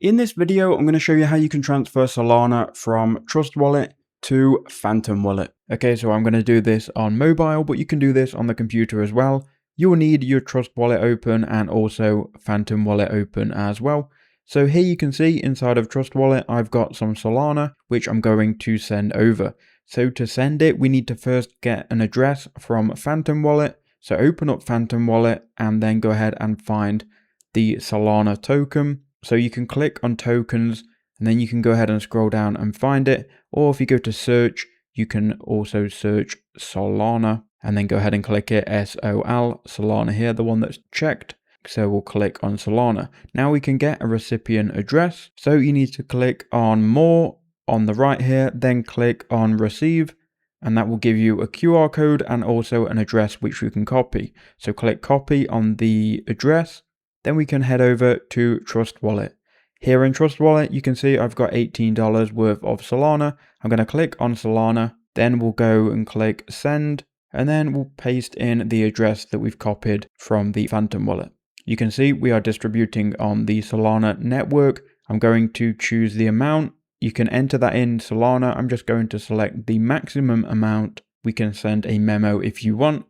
In this video, I'm going to show you how you can transfer Solana from Trust Wallet to Phantom Wallet. Okay, so I'm going to do this on mobile, but you can do this on the computer as well. You will need your Trust Wallet open and also Phantom Wallet open as well. So here you can see inside of Trust Wallet, I've got some Solana, which I'm going to send over. So to send it, we need to first get an address from Phantom Wallet. So open up Phantom Wallet and then go ahead and find the Solana token. So you can click on tokens and then you can go ahead and scroll down and find it. Or if you go to search, you can also search Solana and then go ahead and click it, SOL, Solana here, the one that's checked. So we'll click on Solana. Now we can get a recipient address. So you need to click on more on the right here, then click on receive. And that will give you a QR code and also an address which we can copy. So click copy on the address. Then we can head over to Trust Wallet. Here in Trust Wallet, you can see I've got $18 worth of Solana. I'm going to click on Solana. Then we'll go and click send. And then we'll paste in the address that we've copied from the Phantom Wallet. You can see we are distributing on the Solana network. I'm going to choose the amount. You can enter that in Solana. I'm just going to select the maximum amount. We can send a memo if you want.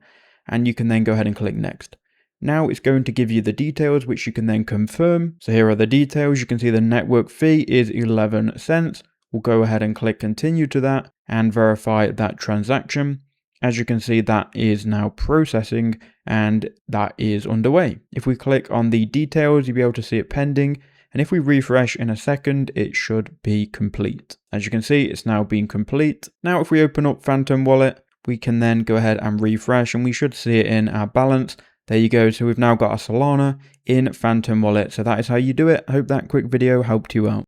And you can then go ahead and click next. Now it's going to give you the details, which you can then confirm. So here are the details. You can see the network fee is 11 cents. We'll go ahead and click continue to that and verify that transaction. As you can see, that is now processing and that is underway. If we click on the details, you'll be able to see it pending. And if we refresh in a second, it should be complete. As you can see, it's now being complete. Now, if we open up Phantom Wallet, we can then go ahead and refresh and we should see it in our balance. There you go. So we've now got a Solana in Phantom Wallet. So that is how you do it. I hope that quick video helped you out.